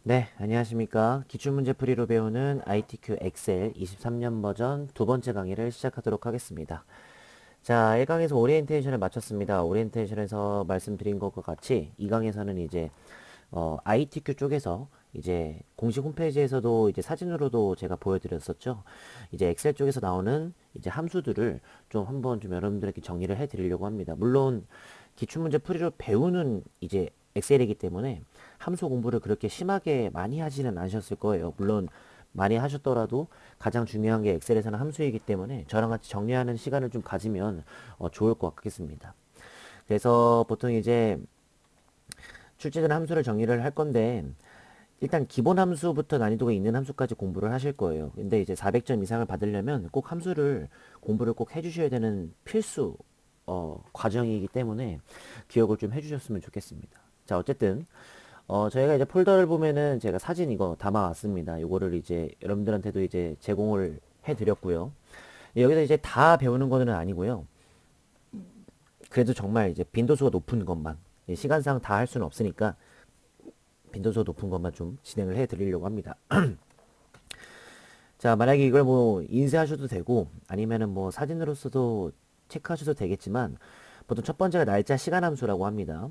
네, 안녕하십니까. 기출문제 풀이로 배우는 ITQ 엑셀 23년 버전 두 번째 강의를 시작하도록 하겠습니다. 자, 1강에서 오리엔테이션을 마쳤습니다. 오리엔테이션에서 말씀드린 것과 같이 2강에서는 이제 ITQ 쪽에서 이제 공식 홈페이지에서도 이제 사진으로도 제가 보여드렸었죠. 이제 엑셀 쪽에서 나오는 이제 함수들을 좀 한번 좀 여러분들에게 정리를 해드리려고 합니다. 물론 기출문제 풀이로 배우는 이제 엑셀이기 때문에 함수 공부를 그렇게 심하게 많이 하지는 않으셨을 거예요. 물론 많이 하셨더라도 가장 중요한 게 엑셀에서는 함수이기 때문에 저랑 같이 정리하는 시간을 좀 가지면 좋을 것 같겠습니다. 그래서 보통 이제 출제된 함수를 정리를 할 건데 일단 기본 함수부터 난이도가 있는 함수까지 공부를 하실 거예요. 근데 이제 400점 이상을 받으려면 꼭 함수를 공부를 꼭 해주셔야 되는 필수 과정이기 때문에 기억을 좀 해주셨으면 좋겠습니다. 자, 어쨌든 저희가 이제 폴더를 보면은 제가 사진 이거 담아왔습니다. 이거를 이제 여러분들한테도 이제 제공을 해드렸고요. 여기서 이제 다 배우는 거는 아니고요. 그래도 정말 이제 빈도수가 높은 것만 시간상 다 할 수는 없으니까 빈도수 높은 것만 좀 진행을 해 드리려고 합니다. 자, 만약에 이걸 뭐 인쇄하셔도 되고 아니면은 뭐 사진으로서도 체크하셔도 되겠지만 보통 첫 번째가 날짜 시간 함수라고 합니다.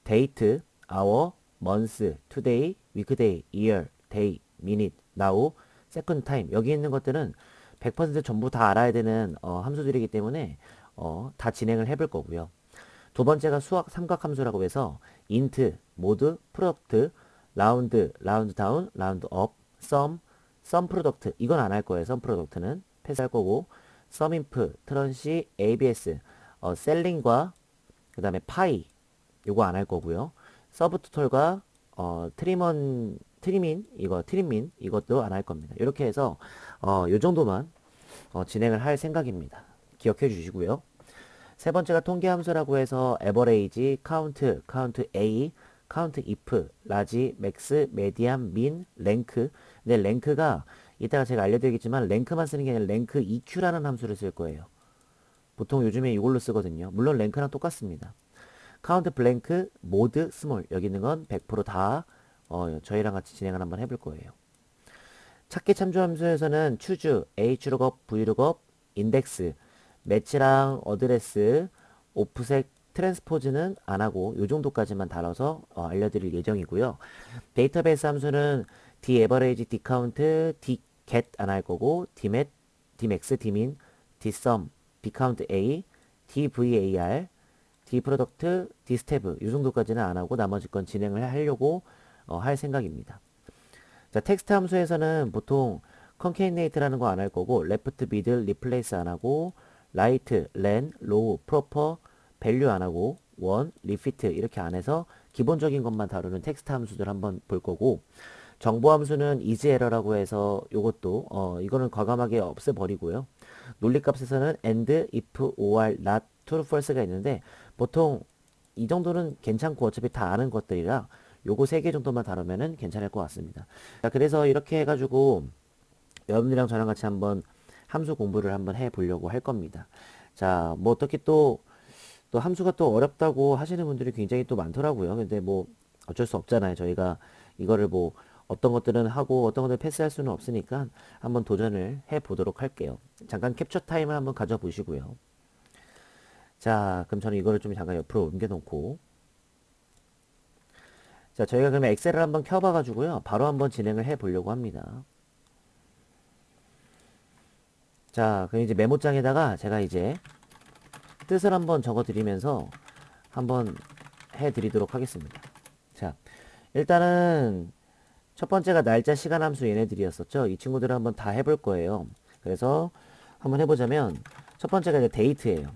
date, hour, month, today, weekday, year, day, minute, now, second time 여기 있는 것들은 100% 전부 다 알아야 되는 함수들이기 때문에 다 진행을 해볼 거고요. 두 번째가 수학 삼각함수라고 해서 int, mod, product, round, round down, round up, sum, sum product 이건 안 할 거예요. sum product는 패스할 거고 sum inf, 트런시, abs, selling과 그 다음에 파이 요거 안 할 거고요. 서브토털과 트리민 이거 트리민 이것도 안 할 겁니다. 이렇게 해서 요 정도만 진행을 할 생각입니다. 기억해 주시고요. 세 번째가 통계 함수라고 해서 average, count, count A, count if, large, max, median, mean, rank. 근데 랭크가 이따가 제가 알려드리겠지만 랭크만 쓰는 게 아니라 랭크 EQ라는 함수를 쓸 거예요. 보통 요즘에 이걸로 쓰거든요. 물론 랭크랑 똑같습니다. count blank, mode, small 여기 있는 건 100%다 저희랑 같이 진행을 한번 해볼 거예요. 찾기 참조 함수에서는 choose, hlookup, vlookup, index, 매치랑 어드레스, 오프셋, 트랜스포즈는 안 하고 요 정도까지만 다뤄서 알려드릴 예정이고요. 데이터베이스 함수는 daverage, dcount, dget 안 할 거고 dmat, dmax, dmin, dsum, dcount a, dvar, dproduct, dstep 요 정도까지는 안 하고 나머지 건 진행을 하려고 할 생각입니다. 자, 텍스트 함수에서는 보통 concatenate라는 거 안 할 거고 left, middle, replace 안 하고 right, len, row, proper, value 안 하고 one, refit 이렇게 안 해서 기본적인 것만 다루는 텍스트 함수들 한번 볼 거고 정보 함수는 isError라고 해서 요것도 이거는 과감하게 없애버리고요. 논리값에서는 and, if, or, not, true, false가 있는데 보통 이 정도는 괜찮고 어차피 다 아는 것들이라 요거 세 개 정도만 다루면은 괜찮을 것 같습니다. 자, 그래서 이렇게 해가지고 여러분들이랑 저랑 같이 한번 함수 공부를 한번 해보려고 할 겁니다. 자, 뭐 어떻게 또 함수가 또 어렵다고 하시는 분들이 굉장히 또 많더라고요. 근데 뭐 어쩔 수 없잖아요. 저희가 이거를 뭐 어떤 것들은 하고 어떤 것들은 패스할 수는 없으니까 한번 도전을 해보도록 할게요. 잠깐 캡처 타임을 한번 가져보시고요. 자, 그럼 저는 이거를 좀 잠깐 옆으로 옮겨놓고 자, 저희가 그러면 엑셀을 한번 켜봐가지고요. 바로 한번 진행을 해보려고 합니다. 자, 그럼 이제 메모장에다가 제가 이제 뜻을 한번 적어드리면서 한번 해드리도록 하겠습니다. 자, 일단은 첫 번째가 날짜, 시간 함수 얘네들이었었죠. 이 친구들을 한번 다 해볼 거예요. 그래서 한번 해보자면 첫 번째가 이제 데이트예요.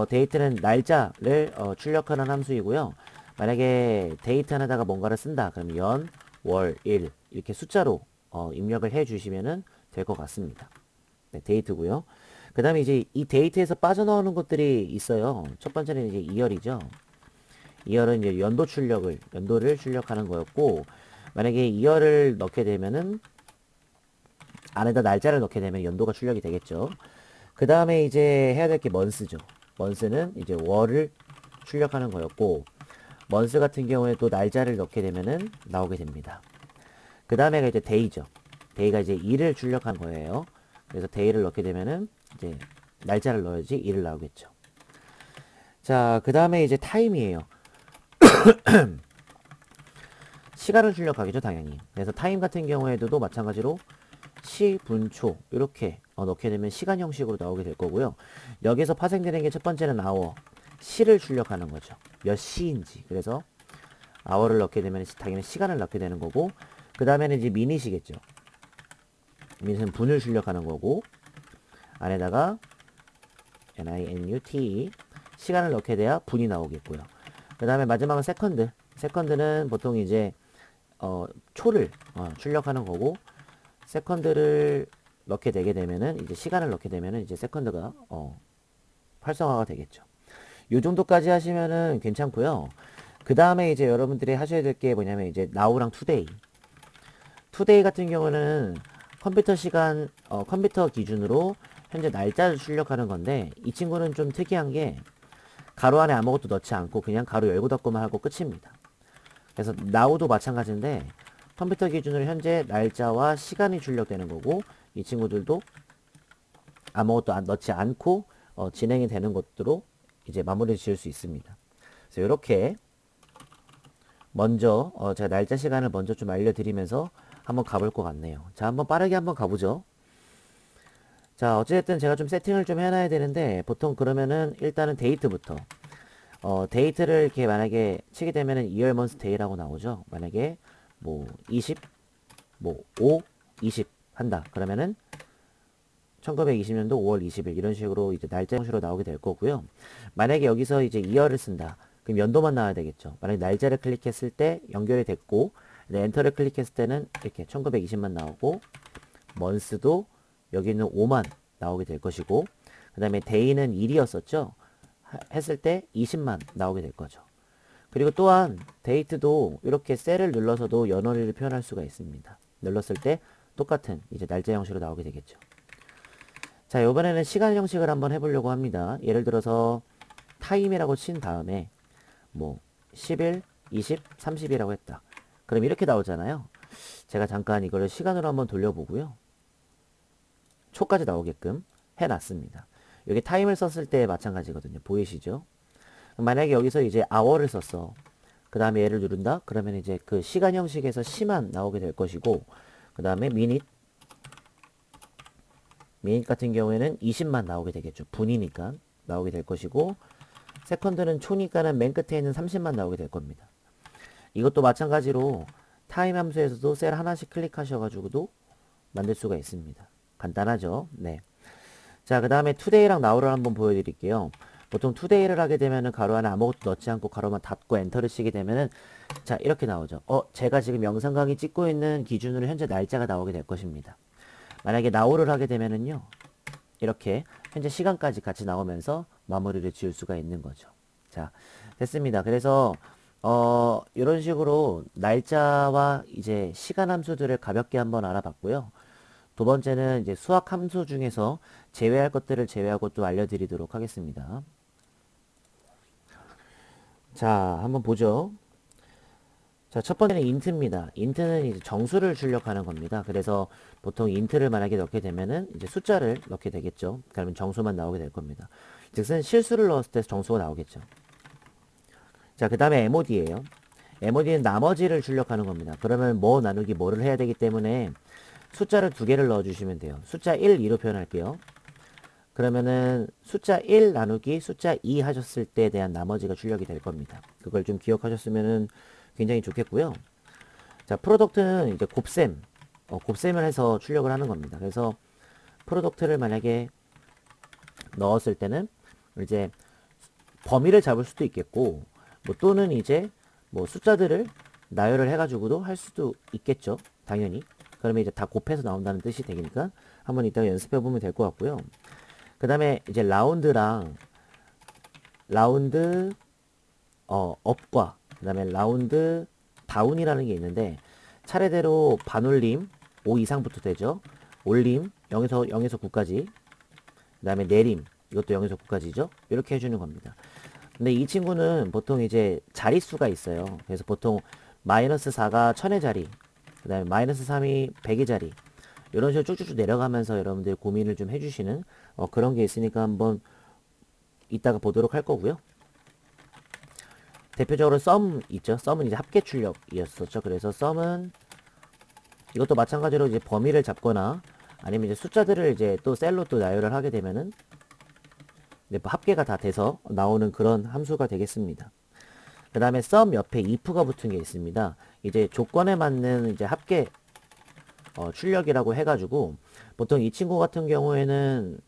데이트는 날짜를 출력하는 함수이고요. 만약에 데이트 하나다가 뭔가를 쓴다. 그럼 연, 월, 일 이렇게 숫자로 입력을 해 주시면 될 것 같습니다. 네, 데이트고요. 그 다음에 이제 이 데이트에서 빠져나오는 것들이 있어요. 첫 번째는 이제 2열이죠. 2열은 이제 연도를 출력하는 거였고, 만약에 2열을 넣게 되면은 안에다 날짜를 넣게 되면 연도가 출력이 되겠죠. 그 다음에 이제 해야 될 게 먼스죠. 먼스는 이제 월을 출력하는 거였고, 먼스 같은 경우에 또 날짜를 넣게 되면은 나오게 됩니다. 그 다음에가 이제 데이죠. 데이가 이제 2를 출력한 거예요. 그래서 데이를 넣게 되면은 이제 날짜를 넣어야지 2를 나오겠죠. 자, 그 다음에 이제 타임이에요. 시간을 출력하겠죠, 당연히. 그래서 타임 같은 경우에도 마찬가지로 시, 분, 초 이렇게 넣게 되면 시간 형식으로 나오게 될 거고요. 여기서 파생되는 게 첫 번째는 hour, 시를 출력하는 거죠. 몇 시인지. 그래서 hour를 넣게 되면 당연히 시간을 넣게 되는 거고, 그 다음에는 이제 미닛이겠죠. 미닛은 분을 출력하는 거고, 안에다가 minut 시간을 넣게 돼야 분이 나오겠고요. 그 다음에 마지막은 세컨드. 세컨드는 보통 이제 초를 출력하는 거고, 세컨드를 넣게 되게 되면은 이제 시간을 넣게 되면은 이제 세컨드가 활성화가 되겠죠. 요 정도까지 하시면은 괜찮고요. 그 다음에 이제 여러분들이 하셔야 될 게 뭐냐면 이제 now랑 today. today 같은 경우는 컴퓨터 시간 컴퓨터 기준으로 현재 날짜를 출력하는 건데, 이 친구는 좀 특이한 게 가로 안에 아무것도 넣지 않고 그냥 가로 열고 닫고만 하고 끝입니다. 그래서 now도 마찬가지인데 컴퓨터 기준으로 현재 날짜와 시간이 출력되는 거고, 이 친구들도 아무것도 넣지 않고 진행이 되는 것으로 이제 마무리 지을 수 있습니다. 그래서 이렇게 먼저 제가 날짜 시간을 먼저 좀 알려드리면서 한번 가볼 것 같네요. 자, 한번 빠르게 한번 가보죠. 자, 어쨌든 제가 좀 세팅을 좀 해놔야 되는데, 보통 그러면은 일단은 데이트부터 데이트를 이렇게 만약에 치게 되면은 2월 먼스 데이라고 나오죠. 만약에 뭐 20, 뭐 5, 20 한다. 그러면은 1920년도 5월 20일 이런 식으로 이제 날짜 형식으로 나오게 될 거고요. 만약에 여기서 이제 2월을 쓴다. 그럼 연도만 나와야 되겠죠. 만약에 날짜를 클릭했을 때 연결이 됐고, 엔터를 클릭했을 때는 이렇게 1920만 나오고, 먼스도 여기는 5만 나오게 될 것이고, 그 다음에 데이는 1이었었죠. 했을 때 20만 나오게 될 거죠. 그리고 또한 데이트도 이렇게 셀을 눌러서도 연월일을 표현할 수가 있습니다. 눌렀을 때 똑같은 이제 날짜 형식으로 나오게 되겠죠. 자, 이번에는 시간 형식을 한번 해보려고 합니다. 예를 들어서 타임이라고 친 다음에 뭐 10일, 20, 30이라고 했다. 그럼 이렇게 나오잖아요. 제가 잠깐 이거를 시간으로 한번 돌려보고요. 초까지 나오게끔 해놨습니다. 여기 타임을 썼을 때 마찬가지거든요. 보이시죠? 만약에 여기서 이제 hour를 썼어. 그 다음에 얘를 누른다? 그러면 이제 그 시간 형식에서 시만 나오게 될 것이고, 그 다음에 minute 같은 경우에는 20만 나오게 되겠죠. 분이니까 나오게 될 것이고, 세컨드는 초니까는 맨 끝에 있는 30만 나오게 될 겁니다. 이것도 마찬가지로 타임 함수에서도 셀 하나씩 클릭하셔가지고도 만들 수가 있습니다. 간단하죠? 네. 자, 그 다음에 today랑 now를 한번 보여드릴게요. 보통 today를 하게 되면은 가로 안에 아무것도 넣지 않고 가로만 닫고 엔터를 치게 되면은 자, 이렇게 나오죠. 제가 지금 영상 강의 찍고 있는 기준으로 현재 날짜가 나오게 될 것입니다. 만약에 now를 하게 되면은요, 이렇게 현재 시간까지 같이 나오면서 마무리를 지을 수가 있는 거죠. 자, 됐습니다. 그래서 이런 식으로 날짜와 이제 시간 함수들을 가볍게 한번 알아봤고요. 두 번째는 이제 수학 함수 중에서 제외할 것들을 제외하고 또 알려드리도록 하겠습니다. 자, 한번 보죠. 자, 첫 번째는 int입니다. int는 이제 정수를 출력하는 겁니다. 그래서 보통 int를 만약에 넣게 되면은 이제 숫자를 넣게 되겠죠. 그러면 정수만 나오게 될 겁니다. 즉슨 실수를 넣었을 때 정수가 나오겠죠. 자, 그 다음에 mod예요. mod는 나머지를 출력하는 겁니다. 그러면 뭐 나누기 뭐를 해야 되기 때문에 숫자를 두 개를 넣어주시면 돼요. 숫자 1, 2로 표현할게요. 그러면은 숫자 1 나누기 숫자 2 하셨을 때에 대한 나머지가 출력이 될 겁니다. 그걸 좀 기억하셨으면은 굉장히 좋겠고요. 자, 프로덕트는 이제 곱셈, 곱셈을 해서 출력을 하는 겁니다. 그래서 프로덕트를 만약에 넣었을 때는 이제 범위를 잡을 수도 있겠고, 뭐 또는 이제 뭐 숫자들을 나열을 해가지고도 할 수도 있겠죠. 당연히. 그러면 이제 다 곱해서 나온다는 뜻이 되니까 한번 이따가 연습해 보면 될 것 같고요. 그 다음에 이제 라운드랑 라운드 업과 그 다음에 라운드 다운이라는 게 있는데, 차례대로 반올림 5 이상부터 되죠. 올림 0에서 9까지, 그 다음에 내림 이것도 0에서 9까지죠. 이렇게 해주는 겁니다. 근데 이 친구는 보통 이제 자릿수가 있어요. 그래서 보통 마이너스 4가 천의 자리, 그 다음에 마이너스 3이 100의 자리. 이런 식으로 쭉쭉쭉 내려가면서 여러분들이 고민을 좀 해주시는 그런 게 있으니까 한번 이따가 보도록 할 거고요. 대표적으로 썸 있죠. 썸은 이제 합계 출력이었었죠. 그래서 썸은 이것도 마찬가지로 이제 범위를 잡거나 아니면 이제 숫자들을 이제 또 셀로 또 나열을 하게 되면은 이제 뭐 합계가 다 돼서 나오는 그런 함수가 되겠습니다. 그 다음에 썸 옆에 if가 붙은 게 있습니다. 이제 조건에 맞는 이제 합계 출력이라고 해가지고 보통 이 친구 같은 경우에는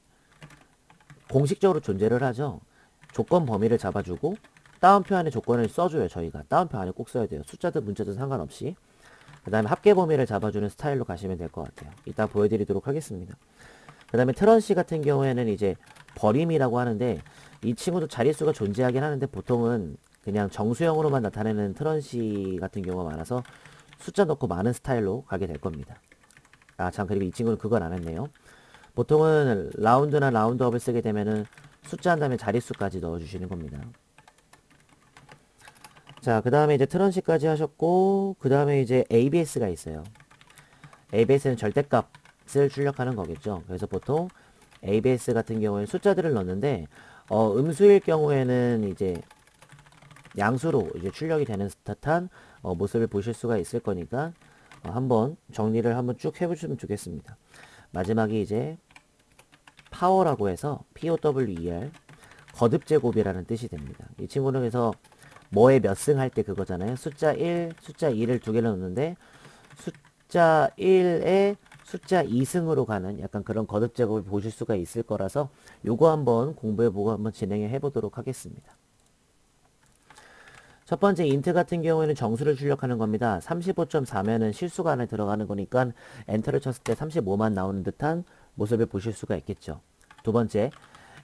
공식적으로 존재를 하죠. 조건 범위를 잡아주고 다운표 안에 조건을 써줘요. 저희가 다운표 안에 꼭 써야 돼요. 숫자든 문자든 상관없이. 그 다음에 합계 범위를 잡아주는 스타일로 가시면 될 것 같아요. 이따 보여드리도록 하겠습니다. 그 다음에 트런시 같은 경우에는 이제 버림이라고 하는데 이 친구도 자릿수가 존재하긴 하는데 보통은 그냥 정수형으로만 나타내는 트런시 같은 경우가 많아서 숫자 넣고 많은 스타일로 가게 될 겁니다. 아, 참, 그리고 이 친구는 그걸 안 했네요. 보통은 라운드나 라운드업을 쓰게 되면은 숫자 한 다음에 자릿수까지 넣어주시는 겁니다. 자, 그 다음에 이제 트런시까지 하셨고, 그 다음에 이제 ABS가 있어요. ABS는 절대값을 출력하는 거겠죠. 그래서 보통 ABS 같은 경우에는 숫자들을 넣는데, 음수일 경우에는 이제 양수로 이제 출력이 되는 듯한 모습을 보실 수가 있을 거니까, 한번 정리를 한번 쭉 해보시면 좋겠습니다. 마지막에 이제 파워라고 해서 POWER 거듭 제곱이라는 뜻이 됩니다. 이 친구는 그래서 뭐에 몇 승 할 때 그거잖아요. 숫자 1, 숫자 2를 두 개를 넣는데 숫자 1에 숫자 2승으로 가는 약간 그런 거듭 제곱을 보실 수가 있을 거라서 요거 한번 공부해보고 한번 진행해 보도록 하겠습니다. 첫 번째 인트 같은 경우에는 정수를 출력하는 겁니다. 35.4면은 실수가 안에 들어가는 거니까 엔터를 쳤을 때 35만 나오는 듯한 모습을 보실 수가 있겠죠. 두 번째,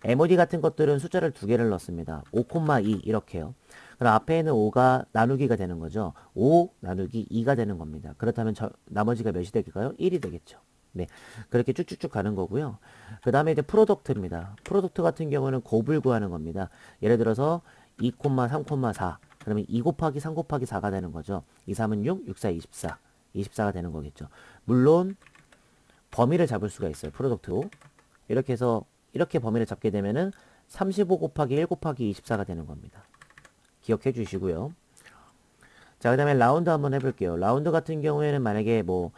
MOD 같은 것들은 숫자를 두 개를 넣습니다. 5,2 이렇게요. 그럼 앞에 있는 5가 나누기가 되는 거죠. 5 나누기 2가 되는 겁니다. 그렇다면 나머지가 몇이 될까요? 1이 되겠죠. 네, 그렇게 쭉쭉쭉 가는 거고요. 그 다음에 이제 프로덕트입니다. 프로덕트 같은 경우는 곱을 구하는 겁니다. 예를 들어서 2, 3,4 그러면 2 곱하기 3 곱하기 4가 되는 거죠. 2, 3은 6, 6, 4, 24. 24가 되는 거겠죠. 물론 범위를 잡을 수가 있어요. 프로덕트로. 이렇게 해서 이렇게 범위를 잡게 되면은 35 곱하기 1 곱하기 24가 되는 겁니다. 기억해 주시고요. 자, 그 다음에 라운드 한번 해볼게요. 라운드 같은 경우에는 만약에 뭐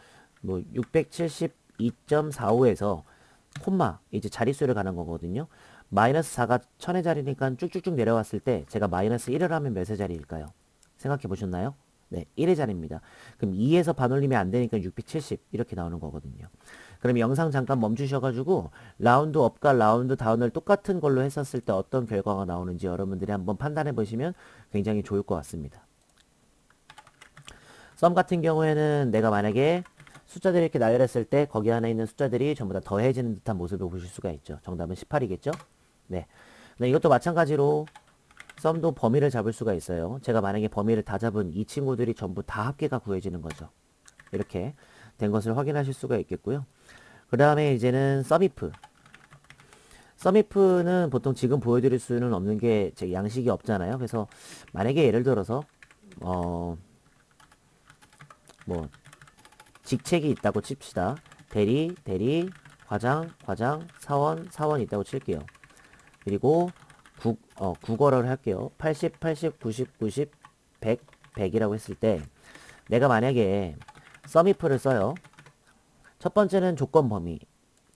672.45에서 콤마 이제 자릿수를 가는 거거든요. 마이너스 4가 1000의 자리니까 쭉쭉쭉 내려왔을 때 제가 마이너스 1을 하면 몇의 자리일까요? 생각해 보셨나요? 네, 1의 자리입니다. 그럼 2에서 반올림이 안 되니까 670 이렇게 나오는 거거든요. 그럼 영상 잠깐 멈추셔가지고 라운드 업과 라운드 다운을 똑같은 걸로 했었을 때 어떤 결과가 나오는지 여러분들이 한번 판단해 보시면 굉장히 좋을 것 같습니다. 썸 같은 경우에는 내가 만약에 숫자들을 이렇게 나열했을 때 거기 안에 있는 숫자들이 전부 다 더해지는 듯한 모습을 보실 수가 있죠. 정답은 18이겠죠? 네. 근데 이것도 마찬가지로 썸도 범위를 잡을 수가 있어요. 제가 만약에 범위를 다 잡은 이 친구들이 전부 다 합계가 구해지는 거죠. 이렇게 된 것을 확인하실 수가 있겠고요. 그 다음에 이제는 썸이프. 썸이프는 보통 지금 보여드릴 수는 없는 게 제 양식이 없잖아요. 그래서 만약에 예를 들어서 뭐 직책이 있다고 칩시다. 대리, 과장, 사원 있다고 칠게요. 그리고 국어를 할게요. 80, 90, 100이라고 했을 때 내가 만약에 썸이프를 써요. 첫 번째는 조건 범위.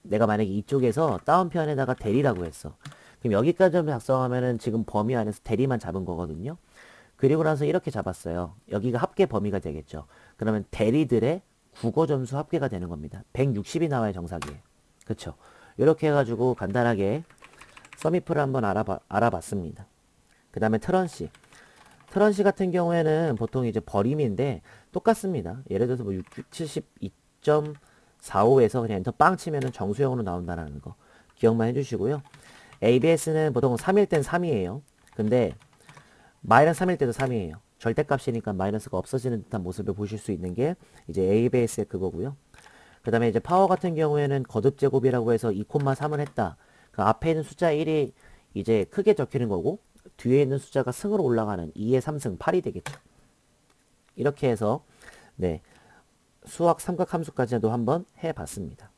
내가 만약에 이쪽에서 다운편에다가 대리라고 했어. 그럼 여기까지 작성하면은 지금 범위 안에서 대리만 잡은 거거든요. 그리고 나서 이렇게 잡았어요. 여기가 합계 범위가 되겠죠. 그러면 대리들의 국어 점수 합계가 되는 겁니다. 160이 나와야 정상이에요. 그쵸? 이렇게 해가지고 간단하게 썸이프를 한번 알아봤습니다. 그 다음에 트런시. 트런시 같은 경우에는 보통 이제 버림인데 똑같습니다. 예를 들어서 뭐 672.45에서 그냥 엔터 빵 치면은 정수형으로 나온다는 거 기억만 해주시고요. ABS는 보통 3일 땐 3이에요. 근데 마이너스 3일 때도 3이에요. 절대값이니까 마이너스가 없어지는 듯한 모습을 보실 수 있는 게 이제 ABS의 그거고요. 그 다음에 이제 파워 같은 경우에는 거듭 제곱이라고 해서 2,3을 했다. 그 앞에 있는 숫자 1이 이제 크게 적히는 거고 뒤에 있는 숫자가 승으로 올라가는 2의 3승 8이 되겠죠. 이렇게 해서 네 수학 삼각함수까지도 한번 해봤습니다.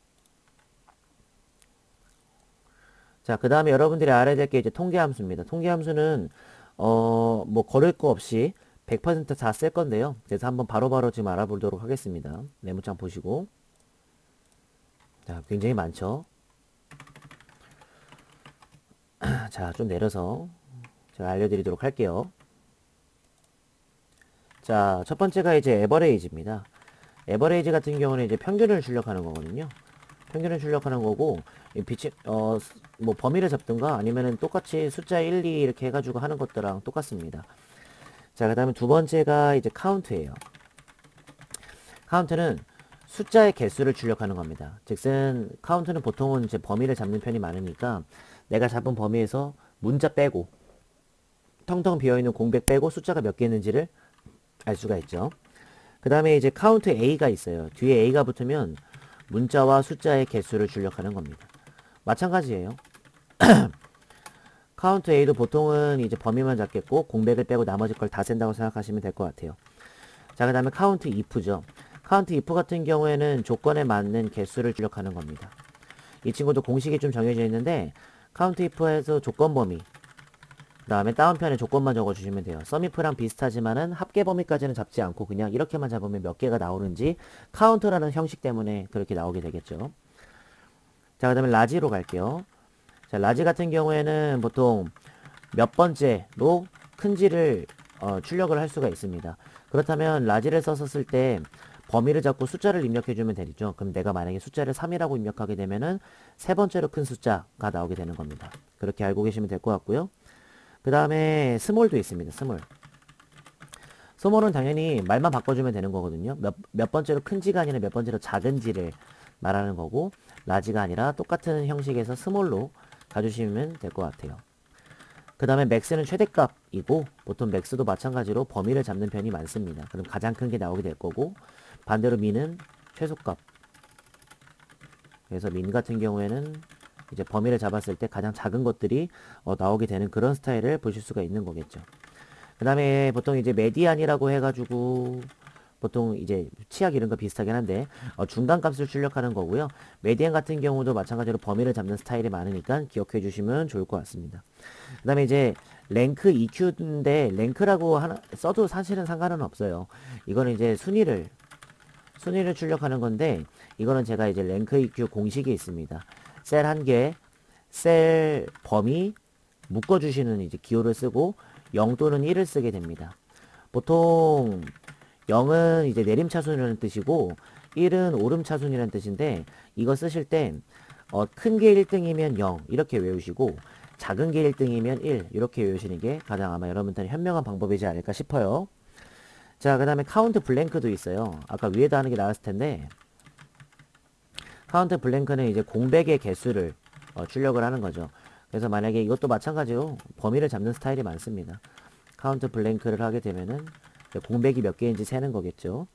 자, 그 다음에 여러분들이 알아야 될 게 이제 통계함수입니다. 통계함수는 뭐 걸을 거 없이 100% 다 쓸 건데요. 그래서 한번 바로바로 지금 알아보도록 하겠습니다. 메모장 보시고. 자, 굉장히 많죠. 자, 좀 내려서 제가 알려드리도록 할게요. 자, 첫 번째가 이제 에버레이지입니다. 에버레이지 같은 경우는 이제 평균을 출력하는 거거든요. 평균을 출력하는 거고, 뭐 범위를 잡든가 아니면은 똑같이 숫자 1, 2 이렇게 해가지고 하는 것들랑 똑같습니다. 자, 그 다음에 두 번째가 이제 카운트예요. 카운트는 숫자의 개수를 출력하는 겁니다. 즉슨 카운트는 보통은 이제 범위를 잡는 편이 많으니까 내가 잡은 범위에서 문자 빼고 텅텅 비어있는 공백 빼고 숫자가 몇 개 있는지를 알 수가 있죠. 그 다음에 이제 카운트 A가 있어요. 뒤에 A가 붙으면 문자와 숫자의 개수를 출력하는 겁니다. 마찬가지예요. 카운트 A도 보통은 이제 범위만 잡겠고 공백을 빼고 나머지 걸 다 센다고 생각하시면 될 것 같아요. 자, 그 다음에 카운트 if죠. 카운트 if 같은 경우에는 조건에 맞는 개수를 출력하는 겁니다. 이 친구도 공식이 좀 정해져 있는데 카운트 if에서 조건 범위 그 다음에 다운편에 조건만 적어주시면 돼요. 썸if랑 비슷하지만은 합계 범위까지는 잡지 않고 그냥 이렇게만 잡으면 몇 개가 나오는지 카운트라는 형식 때문에 그렇게 나오게 되겠죠. 자, 그 다음에 라지로 갈게요. 자, 라지 같은 경우에는 보통 몇 번째로 큰지를 출력을 할 수가 있습니다. 그렇다면 라지를 썼을 때 범위를 잡고 숫자를 입력해주면 되죠. 그럼 내가 만약에 숫자를 3이라고 입력하게 되면은 세 번째로 큰 숫자가 나오게 되는 겁니다. 그렇게 알고 계시면 될 것 같고요. 그 다음에 스몰도 있습니다. 스몰은 당연히 말만 바꿔주면 되는 거거든요. 몇 번째로 큰지가 아니라 몇 번째로 작은지를 말하는 거고 라지가 아니라 똑같은 형식에서 스몰로 가주시면 될 것 같아요. 그 다음에 맥스는 최대값이고 보통 맥스도 마찬가지로 범위를 잡는 편이 많습니다. 그럼 가장 큰 게 나오게 될 거고 반대로 민은 최소값. 그래서 민 같은 경우에는 이제 범위를 잡았을 때 가장 작은 것들이 나오게 되는 그런 스타일을 보실 수가 있는 거겠죠. 그 다음에 보통 이제 메디안이라고 해가지고 보통 이제 치약 이런 거 비슷하긴 한데 중간값을 출력하는 거고요. 메디안 같은 경우도 마찬가지로 범위를 잡는 스타일이 많으니까 기억해 주시면 좋을 것 같습니다. 그 다음에 이제 랭크 EQ인데 랭크라고 써도 사실은 상관은 없어요. 이거는 이제 순위를 출력하는 건데 이거는 제가 이제 랭크 EQ 공식이 있습니다. 셀 한 개, 셀 범위 묶어주시는 이제 기호를 쓰고 0 또는 1을 쓰게 됩니다. 보통 0은 이제 내림차순이라는 뜻이고 1은 오름차순이라는 뜻인데 이거 쓰실 때 큰 게 1등이면 0 이렇게 외우시고 작은 게 1등이면 1 이렇게 외우시는 게 가장 아마 여러분들은 현명한 방법이지 않을까 싶어요. 자, 그 다음에 카운트 블랭크도 있어요. 아까 위에다 하는 게 나았을 텐데 카운트 블랭크는 이제 공백의 개수를 출력을 하는 거죠. 그래서 만약에 이것도 마찬가지로 범위를 잡는 스타일이 많습니다. 카운트 블랭크를 하게 되면은 공백이 몇 개인지 세는 거겠죠.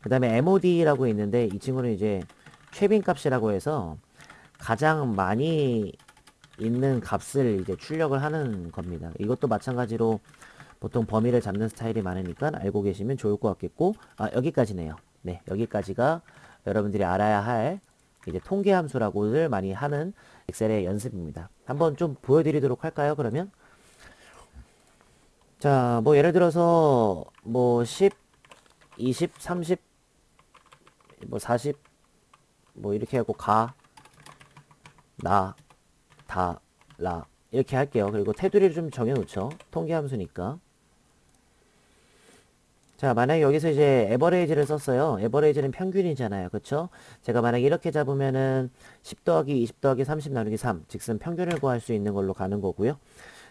그 다음에 MOD라고 있는데 이 친구는 이제 최빈값이라고 해서 가장 많이 있는 값을 이제 출력을 하는 겁니다. 이것도 마찬가지로 보통 범위를 잡는 스타일이 많으니까 알고 계시면 좋을 것 같겠고 여기까지네요. 네, 여기까지가 여러분들이 알아야 할 이제 통계 함수라고들 많이 하는 엑셀의 연습입니다. 한번 좀 보여드리도록 할까요? 그러면 자, 뭐 예를 들어서 뭐 10, 20, 30, 뭐 40, 뭐 이렇게 하고 나, 다, 라 이렇게 할게요. 그리고 테두리를 좀 정해놓죠. 통계 함수니까. 자, 만약에 여기서 이제 에버레이지를 썼어요. 에버레이지는 평균이잖아요. 그쵸? 제가 만약에 이렇게 잡으면은 10 더하기 20 더하기 30 나누기 3 즉슨 평균을 구할 수 있는 걸로 가는 거고요.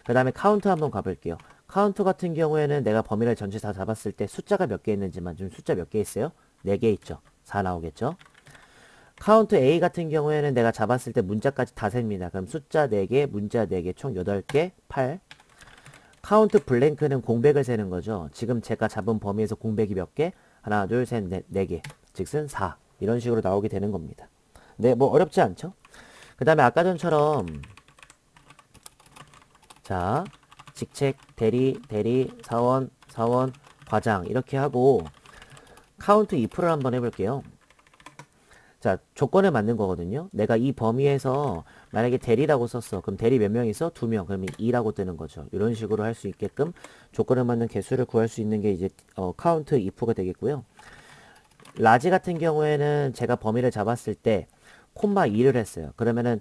그 다음에 카운트 한번 가볼게요. 카운트 같은 경우에는 내가 범위를 전체 다 잡았을 때 숫자가 몇 개 있는지만 좀 숫자 몇 개 있어요? 4개 있죠. 4 나오겠죠? 카운트 A 같은 경우에는 내가 잡았을 때 문자까지 다 셉니다. 그럼 숫자 4개, 문자 4개, 총 8개, 8. 카운트 블랭크는 공백을 세는 거죠. 지금 제가 잡은 범위에서 공백이 몇 개? 하나, 둘, 셋, 넷, 4개. 즉슨 4. 이런 식으로 나오게 되는 겁니다. 네, 뭐 어렵지 않죠? 그 다음에 아까 전처럼 자, 직책, 대리, 사원, 과장 이렇게 하고 count if를 한번 해볼게요. 자, 조건에 맞는 거거든요. 내가 이 범위에서 만약에 대리라고 썼어. 그럼 대리 몇 명 있어? 2명. 그러면 2라고 뜨는 거죠. 이런 식으로 할 수 있게끔 조건에 맞는 개수를 구할 수 있는 게 이제 count if가 되겠고요. 라지 같은 경우에는 제가 범위를 잡았을 때 콤마 2를 했어요. 그러면은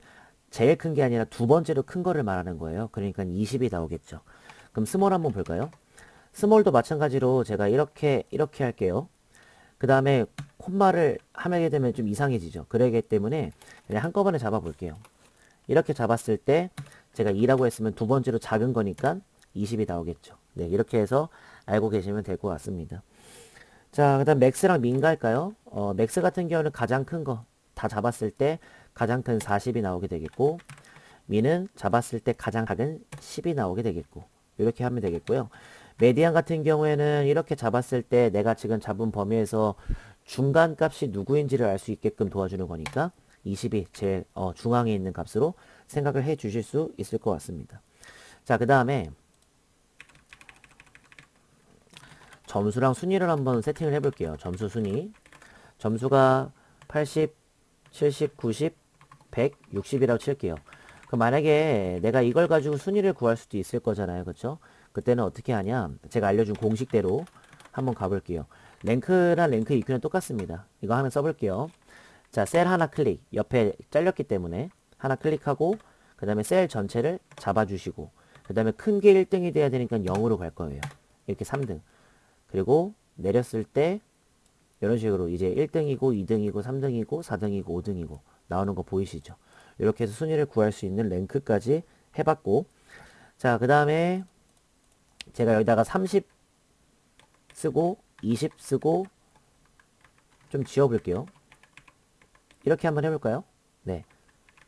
제일 큰 게 아니라 두 번째로 큰 거를 말하는 거예요. 그러니까 20이 나오겠죠. 그럼 스몰 한번 볼까요? 스몰도 마찬가지로 제가 이렇게 할게요. 그 다음에 콤마를 하게 되면 좀 이상해지죠. 그러기 때문에 그냥 한꺼번에 잡아 볼게요. 이렇게 잡았을 때 제가 2라고 했으면 두 번째로 작은 거니까 20이 나오겠죠. 네, 이렇게 해서 알고 계시면 될 것 같습니다. 자, 그 다음 맥스랑 민가 할까요? 맥스 같은 경우는 가장 큰 거 다 잡았을 때 가장 큰 40이 나오게 되겠고, 민은 잡았을 때 가장 작은 10이 나오게 되겠고, 이렇게 하면 되겠고요. 메디안 같은 경우에는 이렇게 잡았을 때 내가 지금 잡은 범위에서 중간 값이 누구인지를 알 수 있게끔 도와주는 거니까 20이 제일 중앙에 있는 값으로 생각을 해 주실 수 있을 것 같습니다. 자, 그 다음에 점수랑 순위를 한번 세팅을 해볼게요. 점수 순위. 점수가 80, 70, 90, 100, 60이라고 칠게요. 그럼 만약에 내가 이걸 가지고 순위를 구할 수도 있을 거잖아요. 그쵸? 그때는 어떻게 하냐? 제가 알려준 공식대로 한번 가볼게요. 랭크랑 랭크 EQ는 똑같습니다. 이거 하나 써볼게요. 자, 셀 하나 클릭. 옆에 잘렸기 때문에 하나 클릭하고 그 다음에 셀 전체를 잡아주시고 그 다음에 큰 게 1등이 돼야 되니까 0으로 갈 거예요. 이렇게 3등. 그리고 내렸을 때 이런 식으로 이제 1등이고 2등이고 3등이고 4등이고 5등이고 나오는 거 보이시죠? 이렇게 해서 순위를 구할 수 있는 랭크까지 해봤고, 자, 그 다음에 제가 여기다가 30 쓰고 20 쓰고 좀 지워볼게요. 이렇게 한번 해볼까요? 네,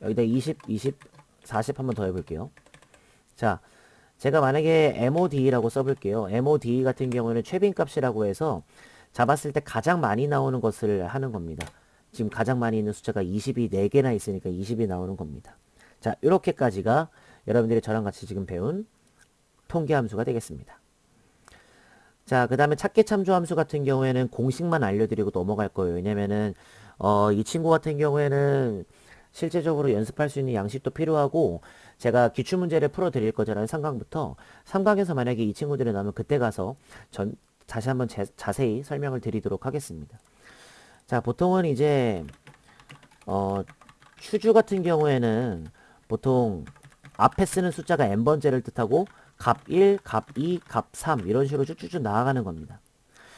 여기다 20, 20, 40 한번 더 해볼게요. 자, 제가 만약에 MOD라고 써볼게요. MOD 같은 경우에는 최빈값이라고 해서 잡았을 때 가장 많이 나오는 것을 하는 겁니다. 지금 가장 많이 있는 숫자가 20이 4개나 있으니까 20이 나오는 겁니다. 자, 이렇게까지가 여러분들이 저랑 같이 지금 배운 통계함수가 되겠습니다. 자, 그 다음에 찾기 참조함수 같은 경우에는 공식만 알려드리고 넘어갈 거예요. 왜냐면은 이 친구 같은 경우에는 실제적으로 연습할 수 있는 양식도 필요하고 제가 기출문제를 풀어드릴 거잖아요. 3강부터. 3강에서 만약에 이 친구들이 나오면 그때 가서 다시 한번 자세히 설명을 드리도록 하겠습니다. 자, 보통은 이제 추주 같은 경우에는 보통 앞에 쓰는 숫자가 n번째를 뜻하고 값 1, 값 2, 값 3 이런 식으로 쭉쭉쭉 나아가는 겁니다.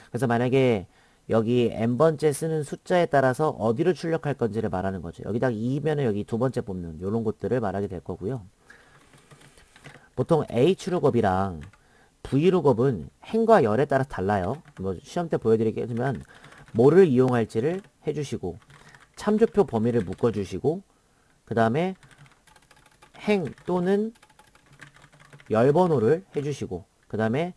그래서 만약에 여기 n번째 쓰는 숫자에 따라서 어디로 출력할 건지를 말하는 거죠. 여기다가 2면은 여기 두 번째 뽑는 이런 것들을 말하게 될 거고요. 보통 H룩업이랑 V룩업은 행과 열에 따라 달라요. 뭐 시험 때 보여드리겠지만 뭐를 이용할지를 해주시고 참조표 범위를 묶어주시고 그 다음에 행 또는 열번호를 해주시고 그 다음에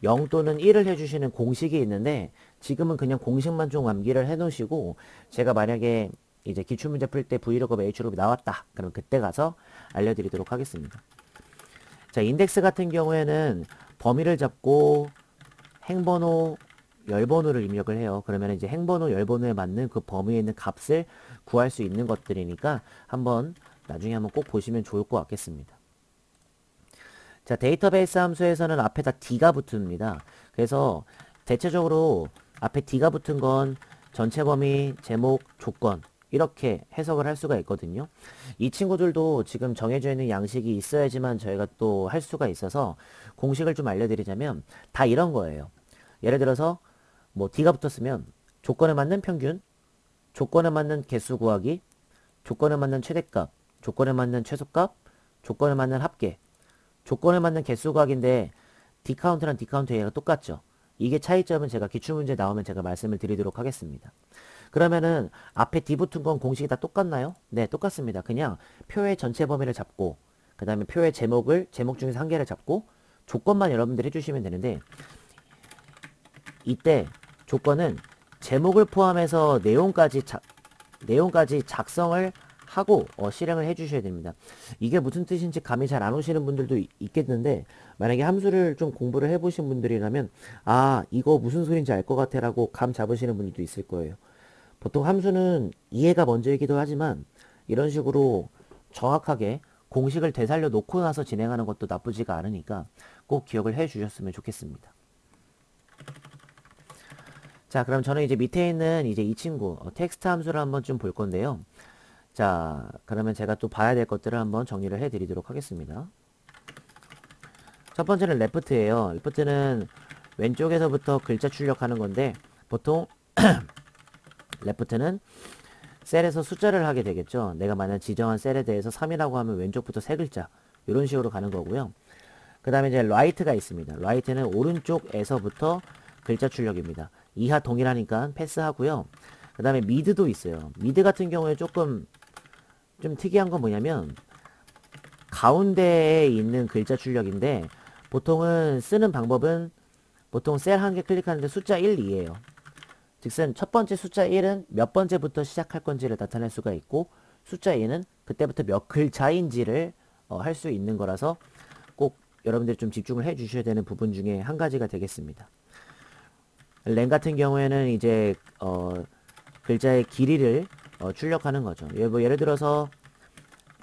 0 또는 1을 해주시는 공식이 있는데 지금은 그냥 공식만 좀 암기를 해놓으시고 제가 만약에 이제 기출문제 풀 때 V룩업, H룩업이 나왔다. 그럼 그때 가서 알려드리도록 하겠습니다. 자, 인덱스 같은 경우에는 범위를 잡고 행번호, 열번호를 입력을 해요. 그러면 이제 행번호, 열번호에 맞는 그 범위에 있는 값을 구할 수 있는 것들이니까 나중에 한번 꼭 보시면 좋을 것 같겠습니다. 자, 데이터베이스 함수에서는 앞에다 D가 붙습니다. 그래서 대체적으로 앞에 D가 붙은 건 전체 범위, 제목, 조건 이렇게 해석을 할 수가 있거든요. 이 친구들도 지금 정해져 있는 양식이 있어야지만 저희가 또 할 수가 있어서 공식을 좀 알려드리자면 다 이런 거예요. 예를 들어서 뭐 D가 붙었으면 조건에 맞는 평균, 조건에 맞는 개수 구하기, 조건에 맞는 최대값, 조건에 맞는 최소값, 조건에 맞는 합계, 조건에 맞는 개수 구하기인데 D카운트랑 D카운트 얘가 똑같죠. 이게 차이점은 제가 기출문제 나오면 제가 말씀을 드리도록 하겠습니다. 그러면은 앞에 D 붙은 건 공식이 다 똑같나요? 네, 똑같습니다. 그냥 표의 전체 범위를 잡고 그 다음에 표의 제목 중에서 한 개를 잡고 조건만 여러분들이 해주시면 되는데 이때 조건은 제목을 포함해서 내용까지 작성을 하고 실행을 해 주셔야 됩니다. 이게 무슨 뜻인지 감이 잘 안 오시는 분들도 있겠는데, 만약에 함수를 좀 공부를 해 보신 분들이라면 아 이거 무슨 소린지 알 것 같아 라고 감 잡으시는 분들도 있을 거예요. 보통 함수는 이해가 먼저이기도 하지만 이런 식으로 정확하게 공식을 되살려 놓고 나서 진행하는 것도 나쁘지가 않으니까 꼭 기억을 해 주셨으면 좋겠습니다. 자, 그럼 저는 이제 밑에 있는 이제 이 친구 텍스트 함수를 한번 좀 볼 건데요. 자, 그러면 제가 또 봐야 될 것들을 한번 정리를 해 드리도록 하겠습니다. 첫 번째는 left예요. left는 왼쪽에서부터 글자 출력하는 건데, 보통 left는 셀에서 숫자를 하게 되겠죠. 내가 만약 지정한 셀에 대해서 3이라고 하면 왼쪽부터 세 글자 이런 식으로 가는 거고요. 그 다음에 이제 right가 있습니다. right는 오른쪽에서부터 글자 출력입니다. 이하 동일하니까 패스하고요. 그 다음에 mid도 있어요. mid 같은 경우에 조금 좀 특이한 건 뭐냐면 가운데에 있는 글자 출력인데, 보통은 쓰는 방법은 보통 셀 한 개 클릭하는데 숫자 1, 2예요. 즉슨 첫 번째 숫자 1은 몇 번째부터 시작할 건지를 나타낼 수가 있고, 숫자 2는 그때부터 몇 글자인지를 할 수 있는 거라서 꼭 여러분들이 좀 집중을 해 주셔야 되는 부분 중에 한 가지가 되겠습니다. len 같은 경우에는 이제 글자의 길이를 출력하는 거죠. 뭐 예를 들어서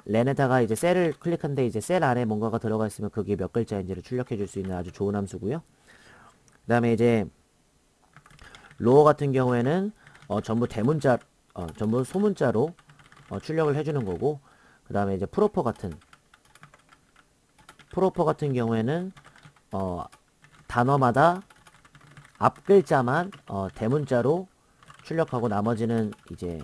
렌에다가 이제 셀을 클릭한데 이제 셀 안에 뭔가가 들어가 있으면 그게 몇 글자인지를 출력해 줄 수 있는 아주 좋은 함수고요. 그 다음에 이제 로어 같은 경우에는 전부 대문자, 전부 소문자로 출력을 해주는 거고, 그 다음에 이제 프로퍼 같은 경우에는 단어마다 앞 글자만 대문자로 출력하고 나머지는 이제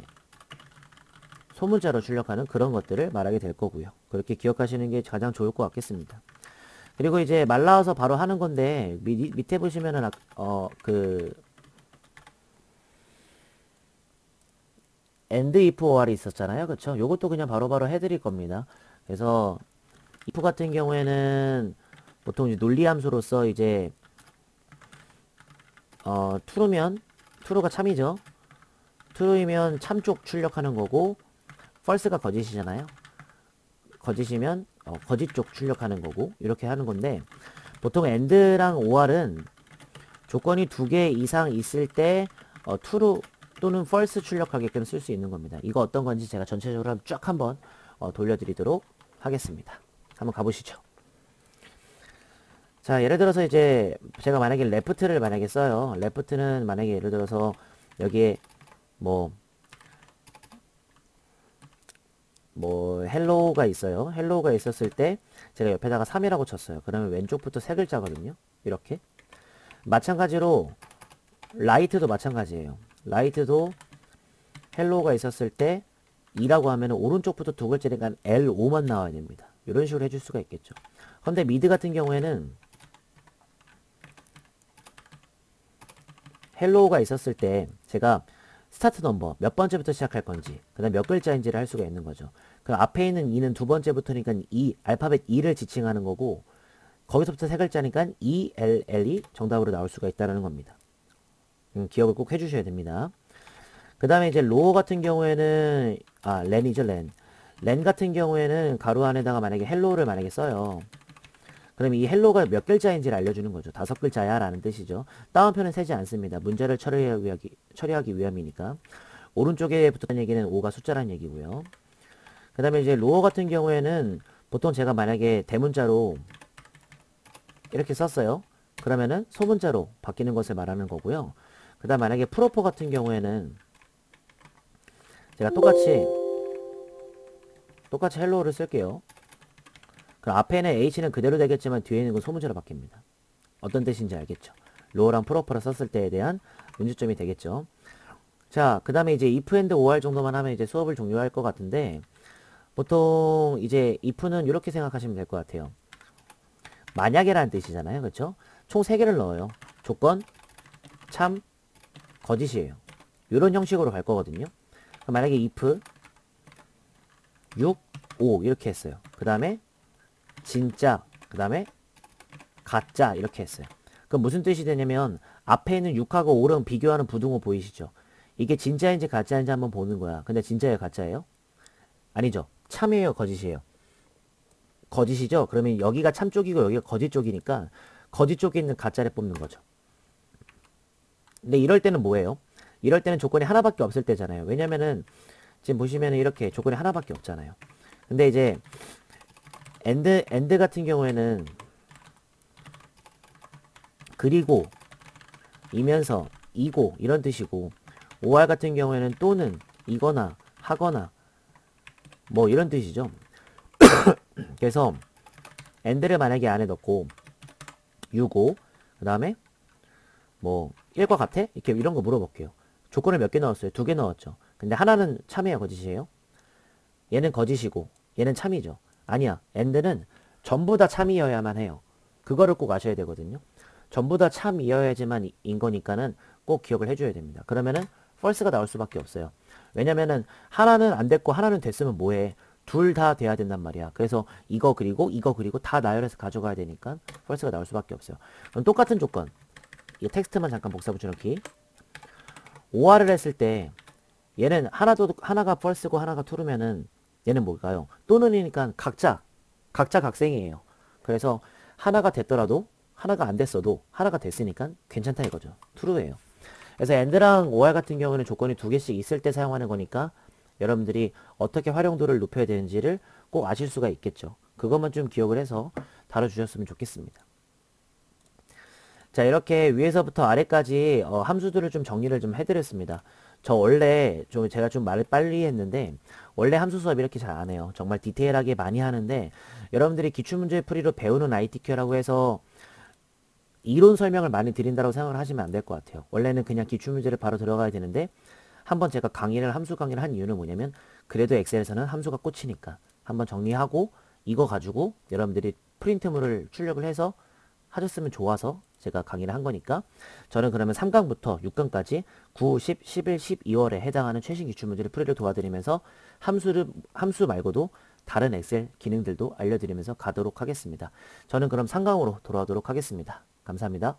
소문자로 출력하는 그런 것들을 말하게 될 거고요. 그렇게 기억하시는 게 가장 좋을 것 같겠습니다. 그리고 이제 말 나와서 바로 하는 건데, 밑에 보시면은 and if or이 있었잖아요. 그쵸? 요것도 그냥 바로바로 해드릴 겁니다. 그래서 if 같은 경우에는 보통 이제 논리 함수로서 이제 true면 true가 참이죠. true이면 참 쪽 출력하는 거고, false가 거짓이잖아요. 거짓이면 거짓 쪽 출력하는 거고, 이렇게 하는 건데, 보통 and랑 or은 조건이 2개 이상 있을 때 true 또는 false 출력하게끔 쓸 수 있는 겁니다. 이거 어떤 건지 제가 전체적으로 쫙 한번 돌려드리도록 하겠습니다. 한번 가보시죠. 자, 예를 들어서 이제 제가 만약에 left를 만약에 써요. left는 만약에 예를 들어서 여기에 뭐 hello가 있어요. hello가 있었을 때 제가 옆에다가 3이라고 쳤어요. 그러면 왼쪽부터 세 글자거든요. 이렇게. 마찬가지로 right도 마찬가지예요. right도 hello가 있었을 때 2라고 하면 오른쪽부터 두 글자니까 L5만 나와야 됩니다. 이런 식으로 해줄 수가 있겠죠. 근데 mid 같은 경우에는 hello가 있었을 때 제가 스타트 넘버 몇 번째부터 시작할 건지, 그 다음 몇 글자인지를 할 수가 있는 거죠. 그 앞에 있는 2는 두 번째부터니까 알파벳 2를 지칭하는 거고, 거기서부터 세 글자니까 ELL이 정답으로 나올 수가 있다는 겁니다. 기억을 꼭 해주셔야 됩니다. 그 다음에 이제 로어 같은 경우에는 len이죠, len. len 같은 경우에는 가로 안에다가 만약에 hello를 만약에 써요. 그럼 이 hello가 몇 글자인지를 알려주는 거죠. 5글자야 라는 뜻이죠. 다운표는 세지 않습니다. 문제를 처리하기 위함이니까. 오른쪽에 붙었다는 얘기는 5가 숫자라는 얘기고요. 그 다음에 이제 로어 같은 경우에는 보통 제가 만약에 대문자로 이렇게 썼어요. 그러면은 소문자로 바뀌는 것을 말하는 거고요. 그 다음 만약에 프로퍼 같은 경우에는 제가 똑같이 hello를 쓸게요. 그럼 앞에는 h는 그대로 되겠지만 뒤에 있는 건 소문자로 바뀝니다. 어떤 뜻인지 알겠죠? 로어랑 프로퍼를 썼을 때에 대한 문제점이 되겠죠. 자, 그 다음에 이제 if and or 정도만 하면 이제 수업을 종료할 것 같은데, 보통 이제 if는 이렇게 생각하시면 될 것 같아요. 만약에라는 뜻이잖아요. 그렇죠? 총 3개를 넣어요. 조건, 참, 거짓이에요. 이런 형식으로 갈 거거든요. 그럼 만약에 if 6, 5 이렇게 했어요. 그 다음에 진짜, 그 다음에 가짜 이렇게 했어요. 그럼 무슨 뜻이 되냐면 앞에 있는 6하고 5랑 비교하는 부등호 보이시죠? 이게 진짜인지 가짜인지 한번 보는 거야. 근데 진짜예요, 가짜예요? 아니죠. 참이에요, 거짓이에요? 거짓이죠? 그러면 여기가 참 쪽이고 여기가 거짓 쪽이니까 거짓 쪽에 있는 가짜를 뽑는 거죠. 근데 이럴 때는 뭐예요? 이럴 때는 조건이 하나밖에 없을 때잖아요. 왜냐면은 지금 보시면은 이렇게 조건이 하나밖에 없잖아요. 근데 이제 엔드 같은 경우에는 그리고 이면서 이고 이런 뜻이고 or 같은 경우에는 또는 이거나 하거나 뭐 이런 뜻이죠. 그래서 and를 만약에 안에 넣고 유고 그 다음에 뭐 1과 같아? 이렇게 이런 거 물어볼게요. 조건을 몇 개 넣었어요? 2개 넣었죠. 근데 하나는 참이에요, 거짓이에요? 얘는 거짓이고 얘는 참이죠. 아니야. and는 전부 다 참이어야만 해요. 그거를 꼭 아셔야 되거든요. 전부 다 참이어야지만 인 거니까는 꼭 기억을 해줘야 됩니다. 그러면은 false가 나올 수밖에 없어요. 왜냐면은 하나는 안 됐고 하나는 됐으면 뭐해? 둘 다 돼야 된단 말이야. 그래서 이거 그리고 다 나열해서 가져가야 되니까 false가 나올 수밖에 없어요. 그럼 똑같은 조건. 이 텍스트만 잠깐 복사 붙여넣기. OR을 했을 때 얘는 하나가 false고 하나가 true면은 얘는 뭘까요? 또는이니까 각자 각생이에요. 그래서 하나가 됐더라도 하나가 안 됐어도 하나가 됐으니까 괜찮다 이거죠. true예요. 그래서 and랑 or 같은 경우는 조건이 2개씩 있을 때 사용하는 거니까 여러분들이 어떻게 활용도를 높여야 되는지를 꼭 아실 수가 있겠죠. 그것만 좀 기억을 해서 다뤄주셨으면 좋겠습니다. 자, 이렇게 위에서부터 아래까지 함수들을 좀 정리를 좀 해드렸습니다. 저 원래 제가 좀 말을 빨리 했는데 원래 함수 수업 이렇게 잘 안 해요. 정말 디테일하게 많이 하는데 여러분들이 기출문제 풀이로 배우는 ITQ라고 해서 이론 설명을 많이 드린다고 생각을 하시면 안 될 것 같아요. 원래는 그냥 기출문제를 바로 들어가야 되는데 한번 제가 함수 강의를 한 이유는 뭐냐면 그래도 엑셀에서는 함수가 꽂히니까 한번 정리하고 이거 가지고 여러분들이 프린트물을 출력을 해서 하셨으면 좋아서 제가 강의를 한 거니까 저는 그러면 3강부터 6강까지 9, 10, 11, 12월에 해당하는 최신 기출문제를 풀이를 도와드리면서 함수 말고도 다른 엑셀 기능들도 알려드리면서 가도록 하겠습니다. 저는 그럼 3강으로 돌아오도록 하겠습니다. 감사합니다.